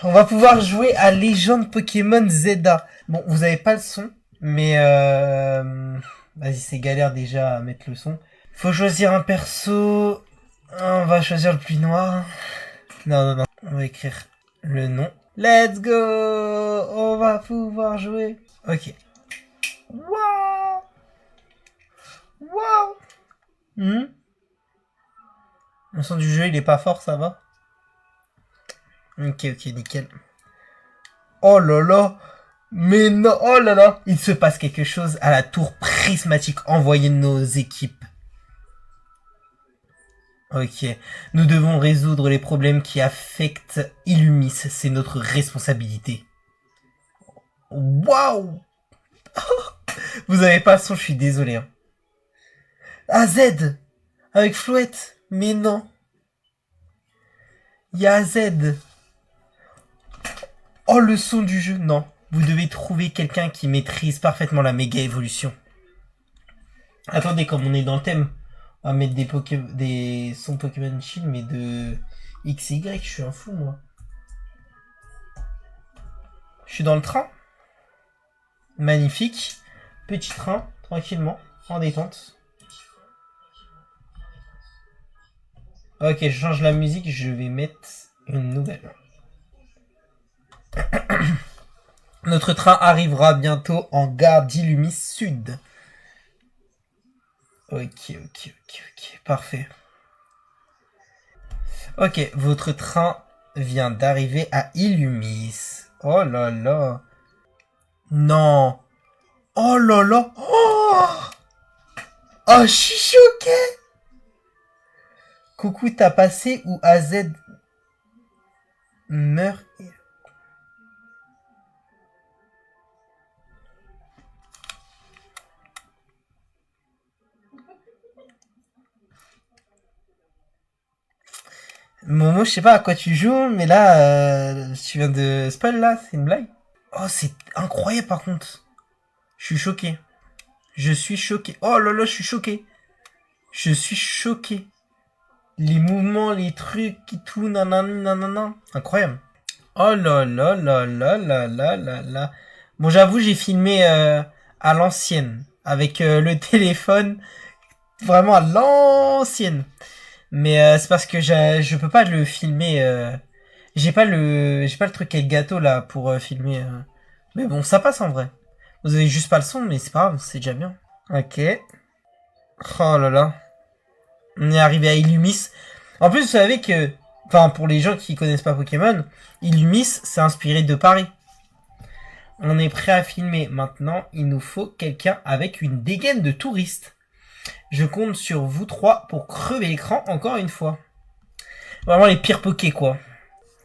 On va pouvoir jouer à Légende Pokémon Zelda. Bon, vous avez pas le son, mais vas-y, c'est galère déjà à mettre le son. Faut choisir un perso. On va choisir le plus noir. Non. On va écrire le nom. Let's go. On va pouvoir jouer. Ok. Waouh. Waouh. Le son du jeu, il est pas fort, ça va? Ok, nickel. Oh là là. Mais non, oh là là. Il se passe quelque chose à la tour prismatique envoyée de nos équipes. Ok. Nous devons résoudre les problèmes qui affectent Illumis. C'est notre responsabilité. Waouh. Vous avez pas le son, je suis désolé. Hein. Ah, Z. Avec Flouette. Mais non. Il y a Z. Oh, le son du jeu. Non. Vous devez trouver quelqu'un qui maîtrise parfaitement la méga évolution. Attendez, comme on est dans le thème, on va mettre des sons Pokémon Chill, mais de XY, je suis un fou, moi. Je suis dans le train. Magnifique. Petit train, tranquillement, en détente. Ok, je change la musique, je vais mettre une nouvelle. Notre train arrivera bientôt en gare d'Illumis Sud. Ok, parfait. Ok, votre train vient d'arriver à Illumis. Oh là là. Non. Oh là là. Oh, je suis choqué. Coucou, t'as passé où AZ meurt. Momo, je sais pas à quoi tu joues, mais là, tu viens de spoil là, c'est une blague. Oh, c'est incroyable par contre. Je suis choqué. Oh là là, je suis choqué. Les mouvements, les trucs, tout, nanana. Incroyable. Oh là là là là là là là là. Bon, j'avoue, j'ai filmé à l'ancienne. Avec le téléphone. Vraiment à l'ancienne. Mais c'est parce que je peux pas le filmer. J'ai pas le truc avec gâteau là pour filmer. Mais bon, ça passe en vrai. Vous avez juste pas le son, mais c'est pas grave, c'est déjà bien. Ok. Oh là là. On est arrivé à Illumis. En plus, vous savez que, enfin, pour les gens qui connaissent pas Pokémon, Illumis, c'est inspiré de Paris. On est prêt à filmer. Maintenant, il nous faut quelqu'un avec une dégaine de touriste. Je compte sur vous trois pour crever l'écran encore une fois. Vraiment les pires pokés, quoi.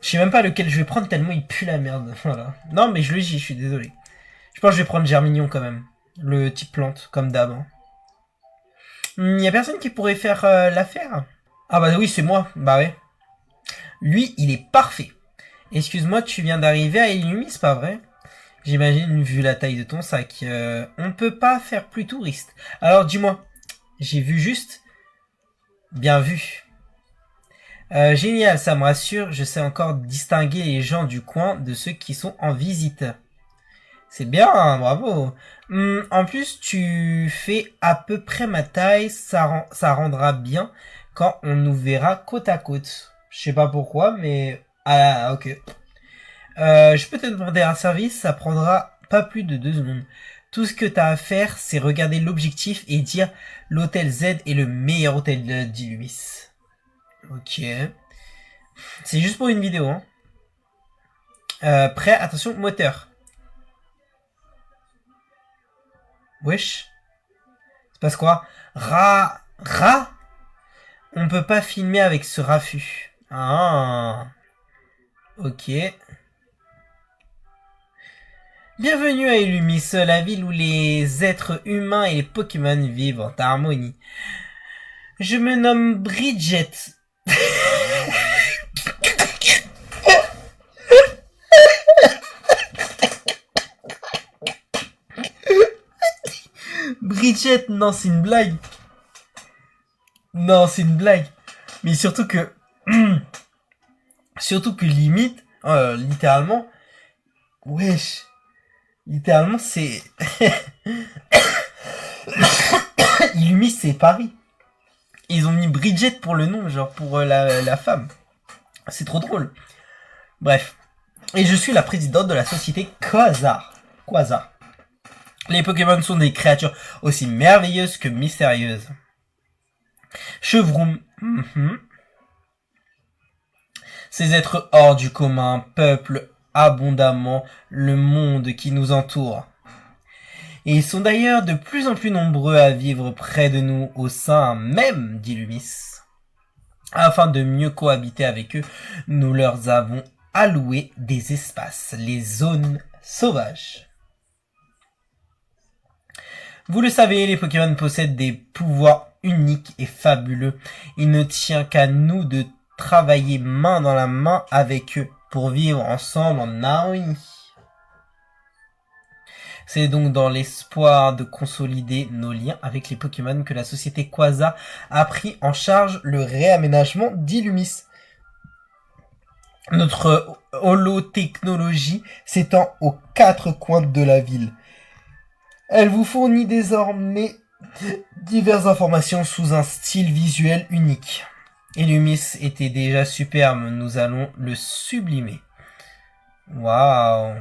Je sais même pas lequel je vais prendre tellement il pue la merde. Voilà. Non, mais je le dis, je suis désolé. Je pense que je vais prendre Germignon quand même. Le type plante, comme d'hab. Hein. Y a personne qui pourrait faire l'affaire? Ah bah oui, c'est moi. Bah ouais. Lui, il est parfait. Excuse-moi, tu viens d'arriver à Illumi, c'est pas vrai? J'imagine, vu la taille de ton sac. On ne peut pas faire plus touriste. Alors dis-moi, j'ai vu juste. Bien vu. Génial, ça me rassure. Je sais encore distinguer les gens du coin de ceux qui sont en visite. C'est bien, hein, bravo. En plus, tu fais à peu près ma taille. Ça rendra bien quand on nous verra côte à côte. Je sais pas pourquoi, mais... Ah, ok. Je peux te demander un service, ça prendra pas plus de 2 secondes. Tout ce que t'as à faire, c'est regarder l'objectif et dire l'hôtel Z est le meilleur hôtel d'Illumis. Ok. C'est juste pour une vidéo. Hein. Prêt, attention, moteur. Wesh. C'est passe quoi? Ra. On peut pas filmer avec ce raffut. Ah. Ok. Bienvenue à Illumis, la ville où les êtres humains et les Pokémon vivent en harmonie. Je me nomme Bridget. Bridget, non, c'est une blague. Non, c'est une blague. Mais surtout que limite, Littéralement, wesh. Littéralement, c'est... Illumis, c'est Paris. Ils ont mis Bridget pour le nom, genre pour la femme. C'est trop drôle. Bref. Et je suis la présidente de la société Quasar. Quasar. Les Pokémon sont des créatures aussi merveilleuses que mystérieuses. Chevroum. Ces êtres hors du commun peuplent abondamment le monde qui nous entoure. Et ils sont d'ailleurs de plus en plus nombreux à vivre près de nous au sein même d'Illumis. Afin de mieux cohabiter avec eux, nous leur avons alloué des espaces, les zones sauvages. Vous le savez, les Pokémon possèdent des pouvoirs uniques et fabuleux. Il ne tient qu'à nous de travailler main dans la main avec eux pour vivre ensemble en harmonie. C'est donc dans l'espoir de consolider nos liens avec les Pokémon que la société Quasar a pris en charge le réaménagement d'Illumis. Notre holotechnologie s'étend aux 4 coins de la ville. Elle vous fournit désormais diverses informations sous un style visuel unique. Illumis était déjà superbe, nous allons le sublimer. Waouh!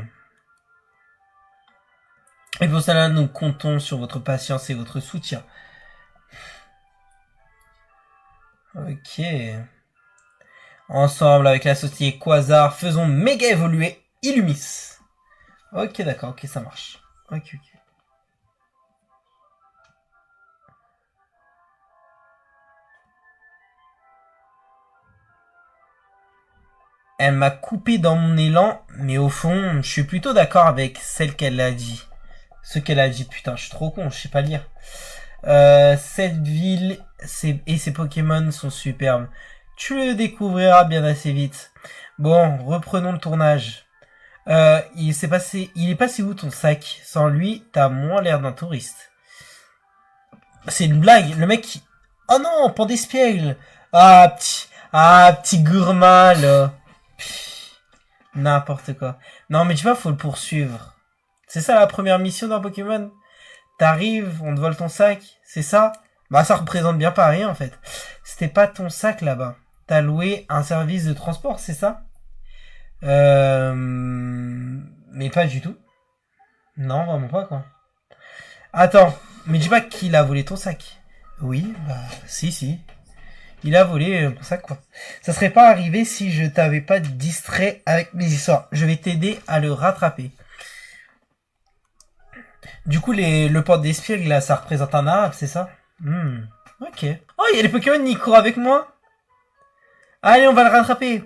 Et pour cela, nous comptons sur votre patience et votre soutien. Ok. Ensemble, avec la société Quasar, faisons méga évoluer Illumis. Ok, d'accord, ok, ça marche. Ok. Elle m'a coupé dans mon élan, mais au fond, je suis plutôt d'accord avec celle qu'elle a dit. Ce qu'elle a dit, putain, je suis trop con, je sais pas lire. Cette ville et ses Pokémon sont superbes. Tu le découvriras bien assez vite. Bon, reprenons le tournage. Il est passé où ton sac? Sans lui, t'as moins l'air d'un touriste. C'est une blague, le mec... Oh non, Pandespiègle. Petit gourmand, là. N'importe quoi. Non, mais tu vois, faut le poursuivre. C'est ça la première mission d'un Pokémon. T'arrives, on te vole ton sac, c'est ça? Bah ça représente bien pas rien en fait. C'était pas ton sac là-bas. T'as loué un service de transport, c'est ça? Mais pas du tout. Non, vraiment pas quoi. Attends, mais dis pas qu'il a volé ton sac. Oui, bah si. Il a volé mon sac quoi. Ça serait pas arrivé si je t'avais pas distrait avec mes histoires. Je vais t'aider à le rattraper. Du coup, le port d'espiègle, là, ça représente un arabe, c'est ça? Ok. Oh, il y a les Pokémon qui courent avec moi. Allez, on va le rattraper.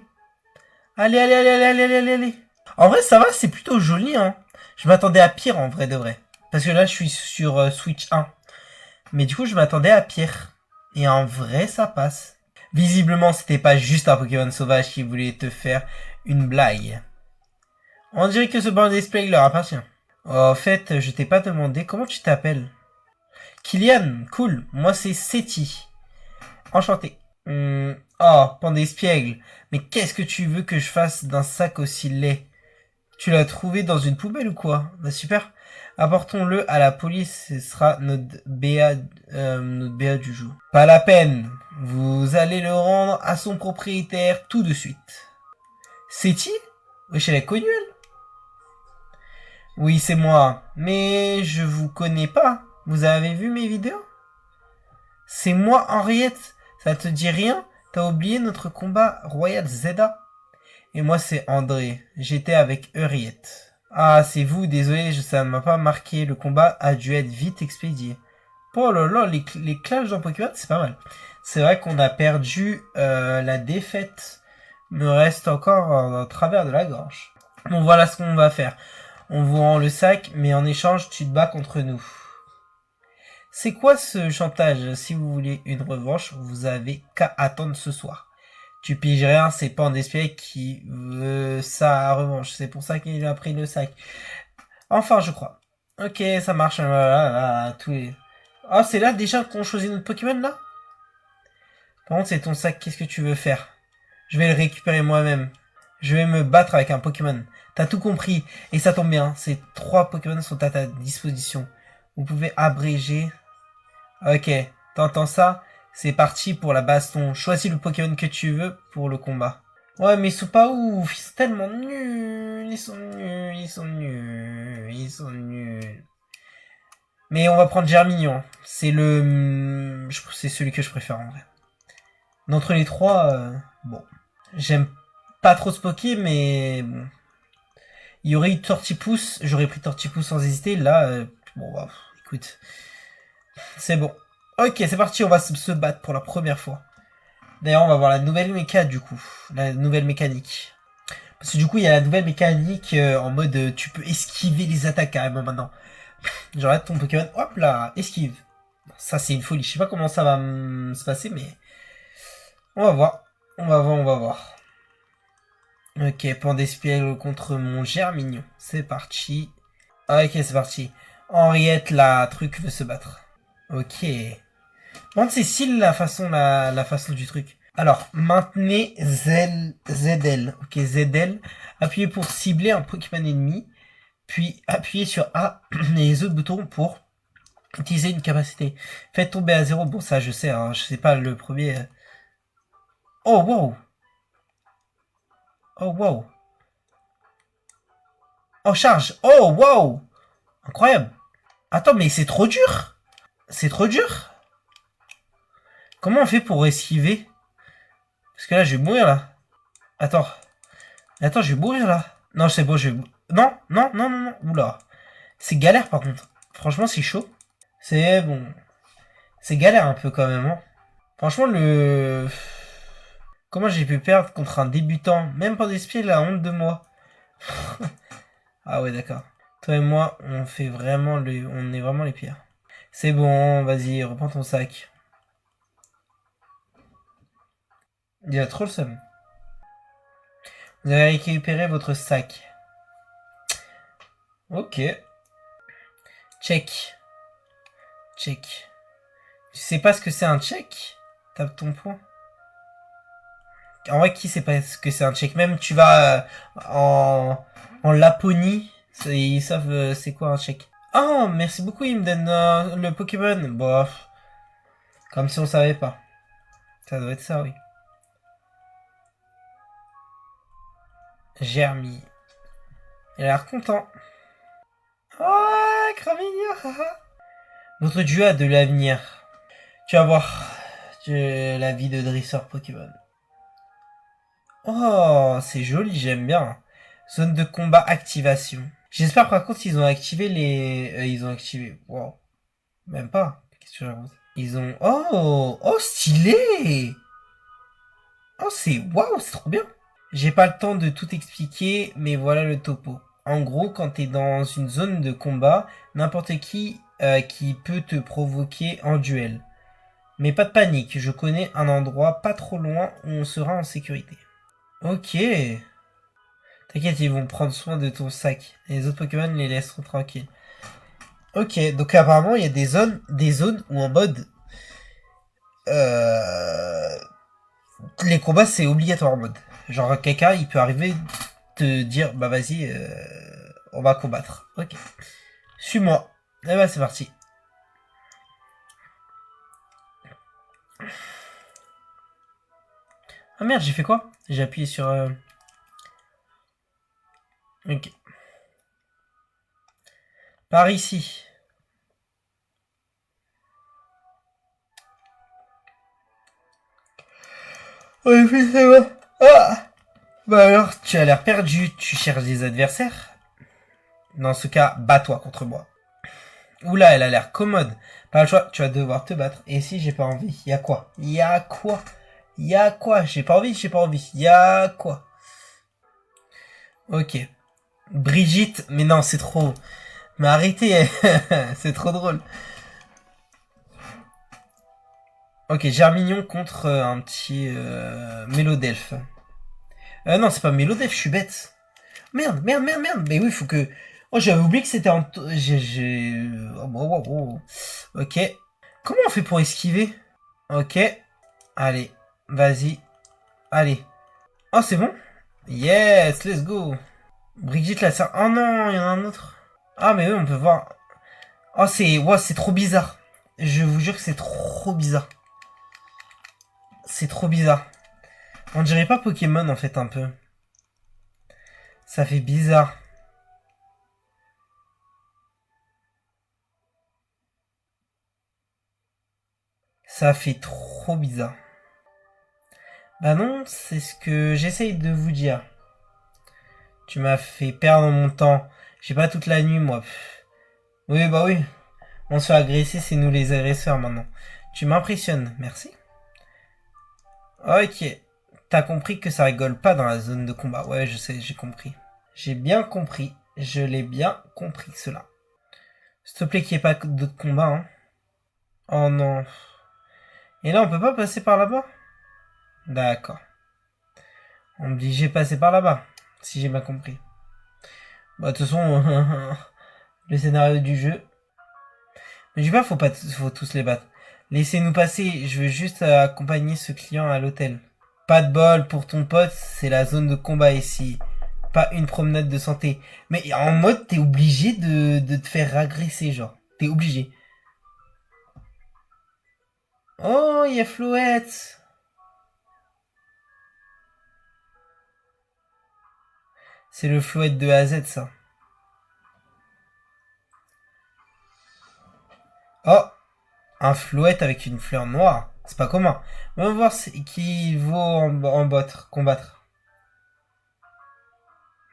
Allez. En vrai, ça va, c'est plutôt joli, hein. Je m'attendais à pire, en vrai de vrai. Parce que là, je suis sur Switch 1. Mais du coup, je m'attendais à pire. Et en vrai, ça passe. Visiblement, c'était pas juste un Pokémon sauvage qui voulait te faire une blague. On dirait que ce banc d'espiègle leur appartient. En fait, je t'ai pas demandé comment tu t'appelles. Kylian, cool. Moi, c'est Seti. Enchanté. Oh, Pandespiègle. Mais qu'est-ce que tu veux que je fasse d'un sac aussi laid? Tu l'as trouvé dans une poubelle ou quoi? Bah super. Apportons-le à la police. Ce sera notre BA du jour. Pas la peine. Vous allez le rendre à son propriétaire tout de suite. Seti? Wesh, elle est connue, elle? Oui, c'est moi. Mais je vous connais pas. Vous avez vu mes vidéos? C'est moi, Henriette. Ça te dit rien? T'as oublié notre combat Royal Zeda? Et moi, c'est André. J'étais avec Henriette. Ah, c'est vous. Désolé, ça ne m'a pas marqué. Le combat a dû être vite expédié. Oh là là, les clashs dans Pokémon, c'est pas mal. C'est vrai qu'on a perdu la défaite. Me reste encore en travers de la gorge. Bon, voilà ce qu'on va faire. On vous rend le sac, mais en échange, tu te bats contre nous. C'est quoi ce chantage? Si vous voulez une revanche, vous avez qu'à attendre ce soir. Tu piges rien, c'est Pandespiègle qui veut sa revanche. C'est pour ça qu'il a pris le sac. Enfin, je crois. Ok, ça marche. Tous les... Oh, c'est là déjà qu'on choisit notre Pokémon, là? Par contre, c'est ton sac. Qu'est-ce que tu veux faire? Je vais le récupérer moi-même. Je vais me battre avec un Pokémon. T'as tout compris. Et ça tombe bien. Ces 3 Pokémon sont à ta disposition. Vous pouvez abréger. Ok. T'entends ça? C'est parti pour la baston. Choisis le Pokémon que tu veux pour le combat. Ouais, mais ils sont pas ouf. Ils sont tellement nuls. Ils sont nuls. Ils sont nuls. Ils sont nuls. Mais on va prendre Germignon. C'est c'est celui que je préfère en vrai. D'entre les 3, bon. J'aime pas trop ce Poké, mais bon. Il y aurait eu Tortipousse, j'aurais pris Tortipousse sans hésiter. Là, bon, bah, écoute, c'est bon. Ok, c'est parti, on va se battre pour la première fois. D'ailleurs, on va voir la nouvelle méca, du coup. La nouvelle mécanique. Parce que du coup, il y a la nouvelle mécanique en mode tu peux esquiver les attaques carrément maintenant. Genre là, ton Pokémon, hop là, esquive. Ça, c'est une folie. Je sais pas comment ça va se passer, mais on va voir. On va voir, on va voir. Ok, Pandespiel contre mon Germignon. C'est parti. Ok, c'est parti. Henriette, la truc, veut se battre. Ok. Bon, c'est style la façon du truc. Alors, maintenez ZL. Ok, ZL. Appuyez pour cibler un Pokémon ennemi. Puis appuyez sur A et les autres boutons pour utiliser une capacité. Faites tomber à 0. Bon, ça, je sais, hein, je sais pas le premier. Oh, wow. Oh, wow. Oh, charge. Oh, wow. Incroyable. Attends, mais c'est trop dur. C'est trop dur. Comment on fait pour esquiver? Parce que là, je vais mourir, là. Attends. Attends, je vais mourir, là. Non, c'est bon, je vais... Non, non, non, non, non. Oula. C'est galère, par contre. Franchement, c'est chaud. C'est bon. C'est galère un peu, quand même, hein. Franchement, comment j'ai pu perdre contre un débutant? Même pas d'esprit, il a honte de moi. Ah ouais, d'accord. Toi et moi, on fait vraiment on est vraiment les pires. C'est bon, vas-y, reprends ton sac. Il a trop le seum. Vous avez récupéré votre sac. Ok. Check. Check. Tu sais pas ce que c'est un check? Tape ton point. En vrai, qui sait pas ce que c'est un check? Même tu vas en Laponie, ils savent c'est quoi un check. Oh, merci beaucoup, il me donne le Pokémon. Bon, comme si on savait pas. Ça doit être ça, oui. Germi. Il a l'air content. Oh, Cramignon. Votre duo a de l'avenir. Tu vas voir la vie de dresseur Pokémon. Oh, c'est joli, j'aime bien. Zone de combat activation. J'espère par contre ils ont activé ils ont activé... Wow. Même pas. Qu'est-ce que j'avance? Ils ont... Oh, oh, stylé. Oh, c'est... Waouh, c'est trop bien. J'ai pas le temps de tout expliquer, mais voilà le topo. En gros, quand t'es dans une zone de combat, n'importe qui peut te provoquer en duel. Mais pas de panique, je connais un endroit pas trop loin où on sera en sécurité. Ok. T'inquiète, ils vont prendre soin de ton sac. Et les autres Pokémon les laisseront tranquilles. Ok, donc apparemment il y a des zones où en mode... les combats c'est obligatoire en mode. Genre quelqu'un il peut arriver te dire bah vas-y on va combattre. Ok. Suis-moi. Et bah c'est parti. Ah merde j'ai fait quoi? J'ai appuyé sur... Ok. Par ici. Ouais, c'est bon. Ah bah alors, tu as l'air perdu. Tu cherches des adversaires? Dans ce cas, bats-toi contre moi. Oula, elle a l'air commode. Pas le choix, tu vas devoir te battre. Et si j'ai pas envie, y a quoi? Y a quoi? Y a quoi? J'ai pas envie, j'ai pas envie. Y a quoi? Ok. Brigitte, mais non, c'est trop. Mais arrêtez, c'est trop drôle. Ok, Germignon contre un petit Mélodelphe. Non, c'est pas Mélodelphe, je suis bête. Merde, merde, merde, merde. Mais oui, faut que... Oh, j'avais oublié que c'était en... Oh, oh, oh, oh. Ok. Comment on fait pour esquiver? Ok. Allez, vas-y. Allez. Oh, c'est bon? Yes, let's go. Brigitte la sœur. Oh non, il y en a un autre. Ah mais oui, on peut voir. Oh c'est trop bizarre. Je vous jure que c'est trop bizarre. C'est trop bizarre. On dirait pas Pokémon en fait un peu. Ça fait bizarre. Ça fait trop bizarre. Bah non, c'est ce que j'essaye de vous dire. Tu m'as fait perdre mon temps. J'ai pas toute la nuit moi. Oui bah oui. On se fait agresser, c'est nous les agresseurs maintenant. Tu m'impressionnes, merci. Ok. T'as compris que ça rigole pas dans la zone de combat. Ouais, je sais, j'ai compris. J'ai bien compris. Je l'ai bien compris cela. S'il te plaît qu'il n'y ait pas d'autres combats, hein. Oh non. Et là, on peut pas passer par là-bas? D'accord. Obligé de passer par là-bas. Si j'ai bien compris. Bah, de toute façon, le scénario du jeu. Mais je dis pas, faut tous les battre. Laissez-nous passer. Je veux juste accompagner ce client à l'hôtel. Pas de bol pour ton pote, c'est la zone de combat ici. Pas une promenade de santé. Mais en mode, t'es obligé de te faire agresser, genre. T'es obligé. Oh, il y a Flouette. C'est le Flouette de A à Z, ça. Oh, un Flouette avec une fleur noire. C'est pas commun. On va voir qui vaut combattre.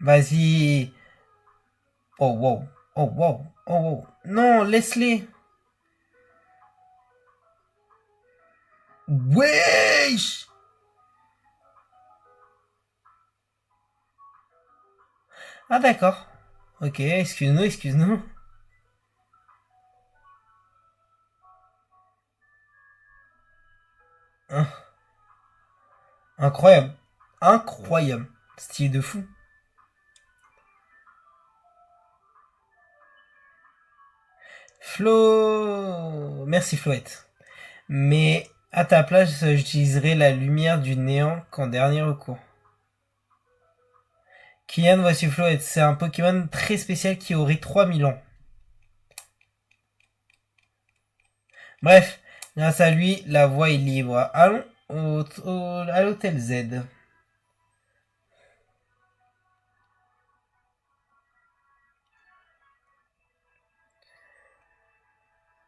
Vas-y. Oh, wow. Oh, wow. Oh, wow. Non, laisse-les. Wesh. Ah, d'accord. Ok, excuse-nous, excuse-nous. Ah, incroyable. Incroyable. Style de fou. Flo... Merci Floette. Mais à ta place, j'utiliserai la lumière du néant qu'en dernier recours. Kylian, voici Floette. C'est un Pokémon très spécial qui aurait 3000 ans. Bref, grâce à lui, la voie est libre. Allons à l'hôtel Z.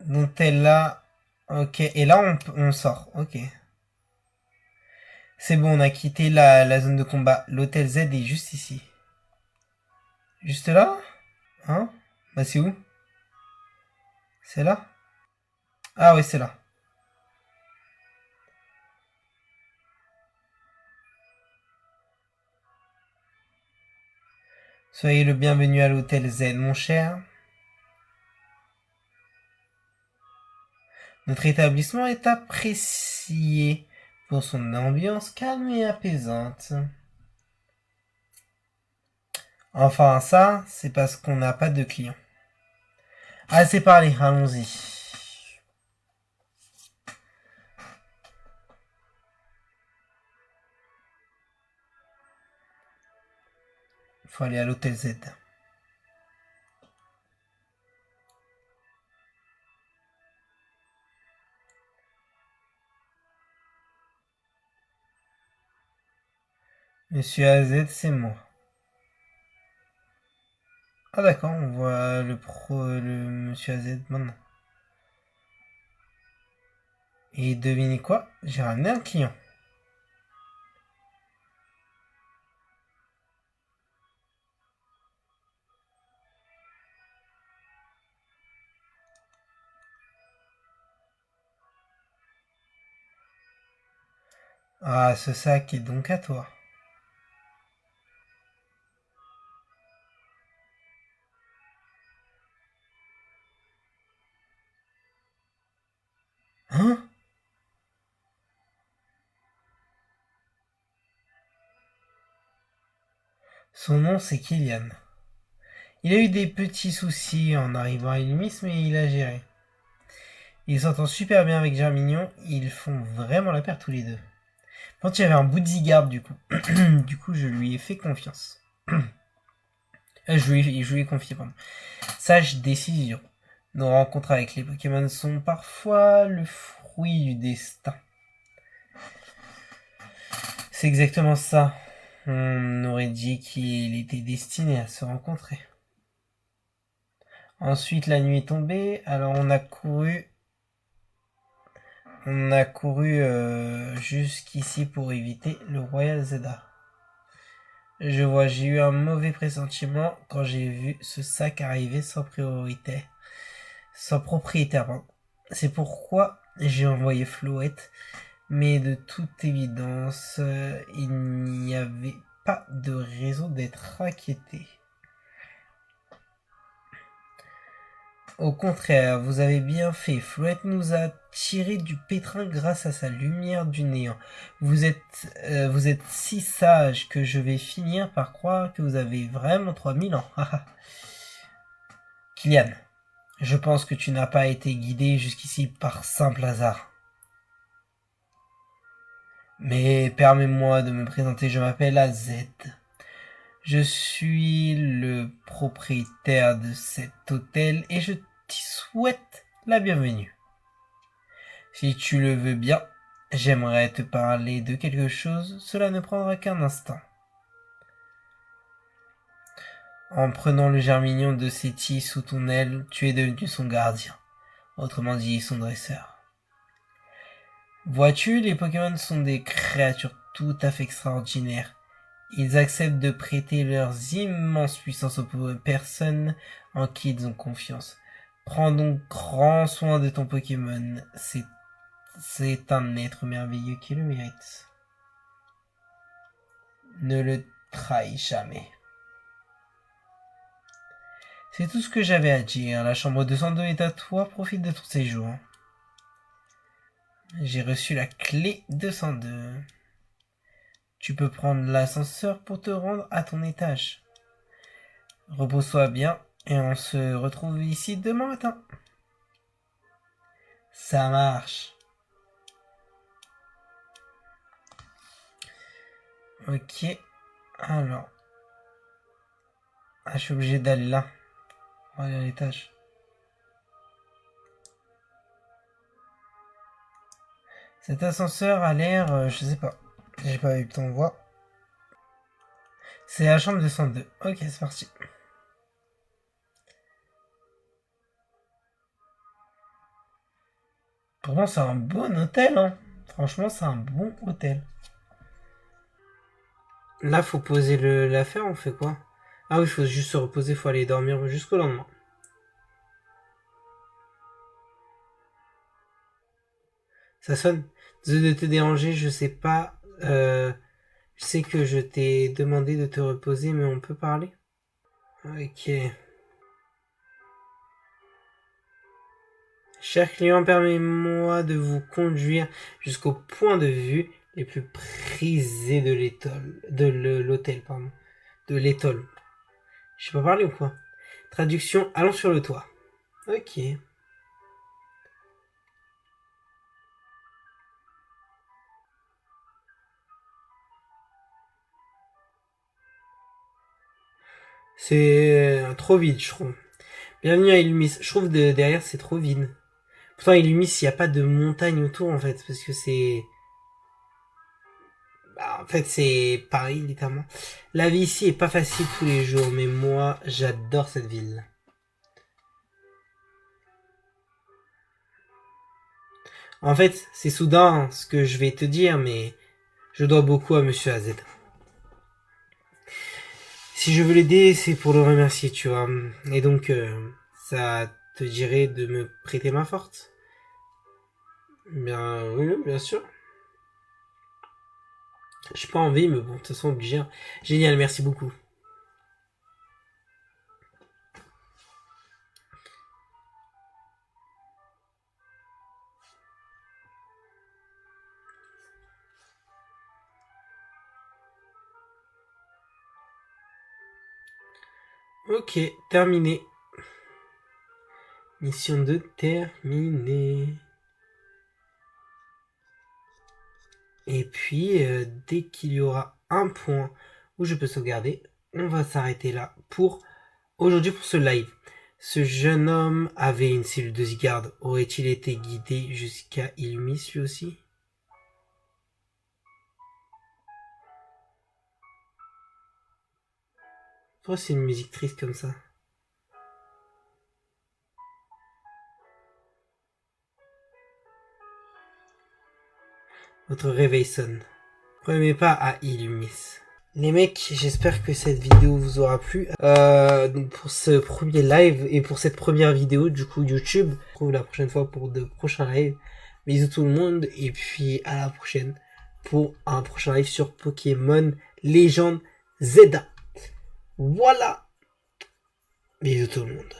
Donc elle là... Ok, et là on sort. Ok. C'est bon, on a quitté la zone de combat. L'hôtel Z est juste ici. Juste là? Hein? Bah c'est où? C'est là? Ah ouais, c'est là. Soyez le bienvenu à l'hôtel Z, mon cher. Notre établissement est apprécié pour son ambiance calme et apaisante. Enfin, ça, c'est parce qu'on n'a pas de clients. Assez parlé, allons-y. Il faut aller à l'hôtel Z. Monsieur AZ, c'est moi. Ah d'accord, on voit le Monsieur AZ maintenant. Et devinez quoi? J'ai ramené un client. Ah, ce sac est donc à toi. Hein? Son nom c'est Kylian. Il a eu des petits soucis en arrivant à Illumis, mais il a géré. Il s'entend super bien avec Germignon, ils font vraiment la paire tous les deux. Quand il y avait un bout de Zygarde, du coup. Du coup, je lui ai fait confiance. Je lui ai confié, pardon. Sage décision. Nos rencontres avec les Pokémon sont parfois le fruit du destin. C'est exactement ça. On aurait dit qu'il était destiné à se rencontrer. Ensuite, la nuit est tombée, alors on a couru. Jusqu'ici pour éviter le Royal Zeda. Je vois, j'ai eu un mauvais pressentiment quand j'ai vu ce sac arriver sans priorité. Sans propriétaire, pardon. C'est pourquoi j'ai envoyé Floette, mais de toute évidence, il n'y avait pas de raison d'être inquiété. Au contraire, vous avez bien fait. Floette nous a tiré du pétrin grâce à sa lumière du néant. Vous êtes si sage que je vais finir par croire que vous avez vraiment 3000 ans. Kylian, je pense que tu n'as pas été guidé jusqu'ici par simple hasard. Mais permets-moi de me présenter, je m'appelle AZ. Je suis le propriétaire de cet hôtel et je t'y souhaite la bienvenue. Si tu le veux bien, j'aimerais te parler de quelque chose, cela ne prendra qu'un instant. En prenant le germignon de Séti sous ton aile, tu es devenu son gardien, autrement dit son dresseur. Vois-tu, les Pokémon sont des créatures tout à fait extraordinaires. Ils acceptent de prêter leurs immenses puissances aux personnes en qui ils ont confiance. Prends donc grand soin de ton Pokémon, c'est un être merveilleux qui le mérite. Ne le trahis jamais. C'est tout ce que j'avais à dire. La chambre 202 est à toi, profite de ton séjour. J'ai reçu la clé 202. Tu peux prendre l'ascenseur pour te rendre à ton étage. Repose-toi bien et on se retrouve ici demain matin. Ça marche. Ok. Alors. Ah, je suis obligé d'aller là. On va aller à l'étage. Cet ascenseur a l'air... je sais pas. J'ai pas eu le temps de voir. C'est la chambre 202. Ok, c'est parti. Pourtant, c'est un bon hôtel, hein. Franchement, c'est un bon hôtel. Là, faut poser l'affaire, on fait quoi? Ah oui, faut juste se reposer, faut aller dormir jusqu'au lendemain. Ça sonne. Désolé de te déranger, je sais pas. Je sais que je t'ai demandé de te reposer, mais on peut parler? Ok. Cher client, permettez-moi de vous conduire jusqu'au point de vue les plus prisés de l'hôtel, pardon. De l'étole. Je sais pas parler ou quoi? Traduction, allons sur le toit. Ok. C'est trop vide, je trouve. Bienvenue à Illumis. Je trouve derrière c'est trop vide. Pourtant Illumis, il n'y a pas de montagne autour en fait, parce que c'est... Bah, en fait c'est Paris littéralement. La vie ici est pas facile tous les jours, mais moi j'adore cette ville. En fait, c'est soudain ce que je vais te dire, mais je dois beaucoup à Monsieur AZ. Si je veux l'aider, c'est pour le remercier, tu vois. Et donc, ça te dirait de me prêter main forte? Bien, oui, bien sûr. J'ai pas envie, mais bon, de toute façon, obligé. Génial, merci beaucoup. Ok, terminé. Mission 2 terminée. Et puis, dès qu'il y aura un point où je peux sauvegarder, on va s'arrêter là pour aujourd'hui pour ce live. Ce jeune homme avait une cellule de Zygarde. Aurait-il été guidé jusqu'à Illumis lui aussi? Pourquoi c'est une musique triste comme ça? Votre réveil sonne. Prenez pas à Illumis. Les mecs, j'espère que cette vidéo vous aura plu. Donc pour ce premier live et pour cette première vidéo du coup YouTube, on se retrouve la prochaine fois pour de prochains lives. Bisous tout le monde et puis à la prochaine pour un prochain live sur Pokémon Légende Zelda. Voilà. Bisous tout le monde.